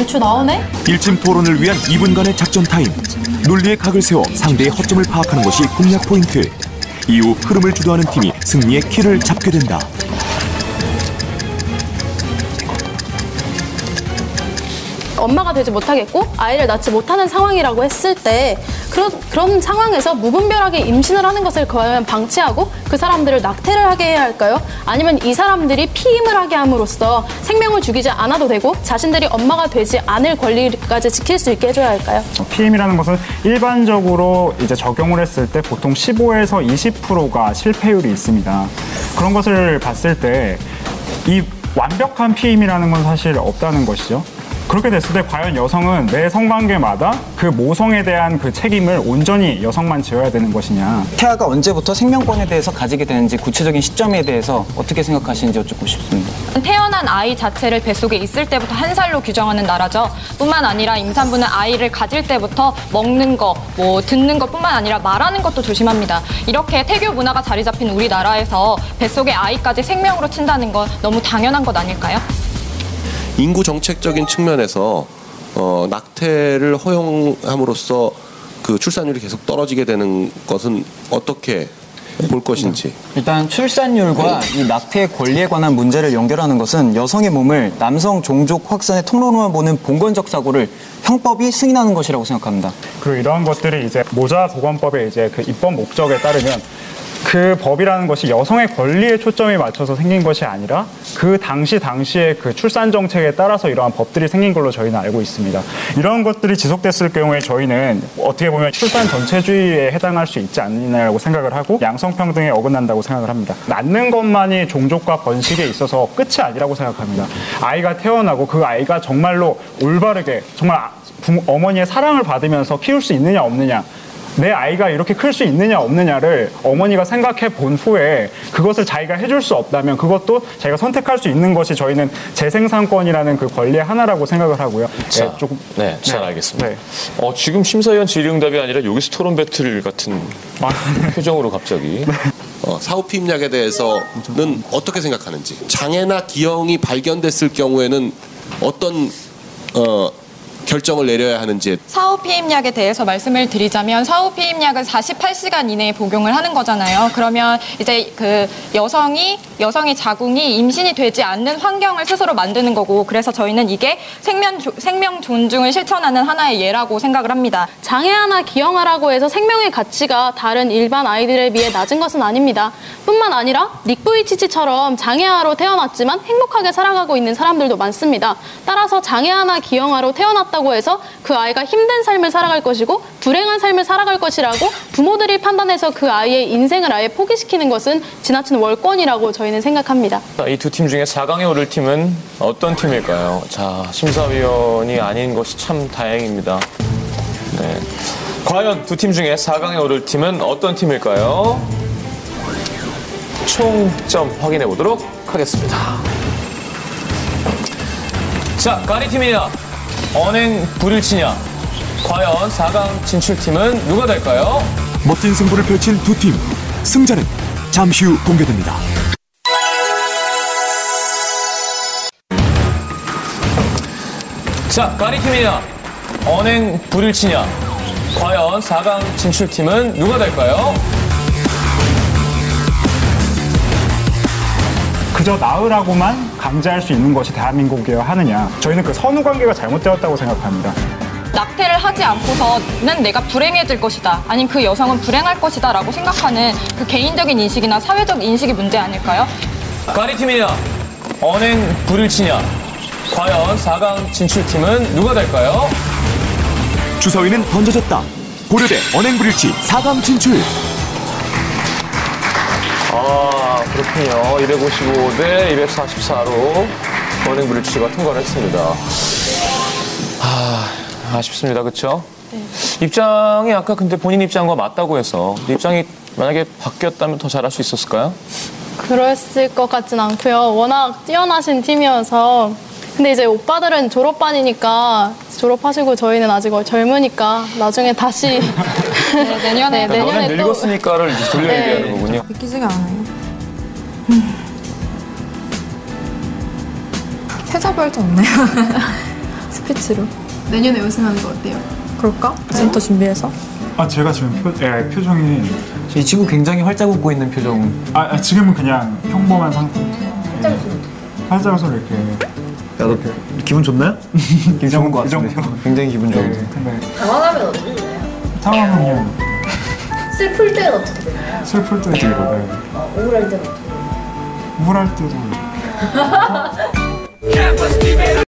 대추 나오네? 일침 토론을 위한 2분간의 작전 타임. 논리의 각을 세워 상대의 허점을 파악하는 것이 공략 포인트. 이후 흐름을 주도하는 팀이 승리의 키를 잡게 된다. 엄마가 되지 못하겠고 아이를 낳지 못하는 상황이라고 했을 때 그런 상황에서 무분별하게 임신을 하는 것을 과연 방치하고 그 사람들을 낙태를 하게 해야 할까요? 아니면 이 사람들이 피임을 하게 함으로써 생명을 죽이지 않아도 되고 자신들이 엄마가 되지 않을 권리까지 지킬 수 있게 해줘야 할까요? 피임이라는 것은 일반적으로 이제 적용을 했을 때 보통 15에서 20%가 실패율이 있습니다. 그런 것을 봤을 때 이 완벽한 피임이라는 건 사실 없다는 것이죠. 그렇게 됐을 때 과연 여성은 매 성관계마다 그 모성에 대한 그 책임을 온전히 여성만 져야 되는 것이냐. 태아가 언제부터 생명권에 대해서 가지게 되는지 구체적인 시점에 대해서 어떻게 생각하시는지 여쭙고 싶습니다. 태어난 아이 자체를 뱃속에 있을 때부터 한 살로 규정하는 나라죠. 뿐만 아니라 임산부는 아이를 가질 때부터 먹는 거, 듣는 것뿐만 아니라 말하는 것도 조심합니다. 이렇게 태교 문화가 자리 잡힌 우리나라에서 뱃속의 아이까지 생명으로 친다는 건 너무 당연한 것 아닐까요? 인구 정책적인 측면에서 낙태를 허용함으로써 그 출산율이 계속 떨어지게 되는 것은 어떻게 볼 것인지. 일단 출산율과 이 낙태의 권리에 관한 문제를 연결하는 것은 여성의 몸을 남성 종족 확산의 통로로만 보는 봉건적 사고를 형법이 승인하는 것이라고 생각합니다. 그리고 이러한 것들이 이제 모자보건법의 이제 그 입법 목적에 따르면 그 법이라는 것이 여성의 권리에 초점이 맞춰서 생긴 것이 아니라 그 당시에 그 출산 정책에 따라서 이러한 법들이 생긴 걸로 저희는 알고 있습니다. 이런 것들이 지속됐을 경우에 저희는 어떻게 보면 출산 전체주의에 해당할 수 있지 않느냐고 생각을 하고 양성평등에 어긋난다고 생각을 합니다. 낳는 것만이 종족과 번식에 있어서 끝이 아니라고 생각합니다. 아이가 태어나고 그 아이가 정말로 올바르게 정말 어머니의 사랑을 받으면서 키울 수 있느냐 없느냐, 내 아이가 이렇게 클 수 있느냐 없느냐를 어머니가 생각해 본 후에 그것을 자기가 해줄 수 없다면 그것도 자기가 선택할 수 있는 것이 저희는 재생산권이라는 그 권리의 하나라고 생각을 하고요. 자, 네, 조금 잘 알겠습니다. 네. 지금 심사위원 질의응답이 아니라 여기서 토론 배틀 같은 표정으로 갑자기. 사후 피임약에 대해서는 어떻게 생각하는지, 장애나 기형이 발견됐을 경우에는 어떤 결정을 내려야 하는지. 사후 피임약에 대해서 말씀을 드리자면 사후 피임약은 48시간 이내에 복용을 하는 거잖아요. 그러면 이제 그 여성의 자궁이 임신이 되지 않는 환경을 스스로 만드는 거고, 그래서 저희는 이게 생명 존중을 실천하는 하나의 예라고 생각을 합니다. 장애아나 기형아라고 해서 생명의 가치가 다른 일반 아이들에 비해 낮은 것은 아닙니다. 뿐만 아니라 닉 부이치치처럼 장애아로 태어났지만 행복하게 살아가고 있는 사람들도 많습니다. 따라서 장애아나 기형아로 태어났다고 해서 그 아이가 힘든 삶을 살아갈 것이고 불행한 삶을 살아갈 것이라고 부모들이 판단해서 그 아이의 인생을 아예 포기시키는 것은 지나친 월권이라고 저희는 생각합니다. 이 두 팀 중에 4강에 오를 팀은 어떤 팀일까요? 자, 심사위원이 아닌 것이 참 다행입니다. 네. 과연 두 팀 중에 4강에 오를 팀은 어떤 팀일까요? 총점 확인해 보도록 하겠습니다. 자, 까리팀이냐? 언행 불일치냐? 과연 4강 진출팀은 누가 될까요? 멋진 승부를 펼친 두 팀. 승자는 잠시 후 공개됩니다. 자, 까리팀이냐? 언행 불일치냐? 과연 4강 진출팀은 누가 될까요? 그저 낳으라고만 강제할 수 있는 것이 대한민국이어야 하느냐. 저희는 그 선후 관계가 잘못되었다고 생각합니다. 낙태를 하지 않고서는 내가 불행해질 것이다, 아니면 그 여성은 불행할 것이다 라고 생각하는 그 개인적인 인식이나 사회적 인식이 문제 아닐까요? 까리팀이냐? 언행 불일치냐? 과연 4강 진출팀은 누가 될까요? 주사위는 던져졌다. 고려대 언행불일치 4강 진출. 그렇군요. 255대 244로 언행불일치가 통과를 했습니다. 아쉽습니다. 그렇죠? 네. 입장이 아까 근데 본인 입장과 맞다고 해서 입장이 만약에 바뀌었다면 더 잘할 수 있었을까요? 그랬을 것 같진 않고요. 워낙 뛰어나신 팀이어서. 근데 이제 오빠들은 졸업반이니까 졸업하시고 저희는 아직 젊으니까 나중에 다시 내년에 너네 늙었으니까를 돌려 얘기하는 거군요. 믿기지가 않아요. 퇴자별도 없네요. 스피치로. 내년에 우승하는 거 어때요? 그럴까? 센터 준비해서? 아 제가 지금 표정이 이 친구 굉장히 활짝 웃고 있는 표정. 지금은 그냥 평범한 상태. 활짝 웃어 이렇게. 너 기분 좋나요? 좋은 것 같은데. 굉장히 기분 좋은데. 당황하면 어떻게 되나요? 상황은 그냥 슬플 때는 어떻게 되나요? 슬플 때도 있고, 우울할 때는 어떻게 되나요? 우울할 때도.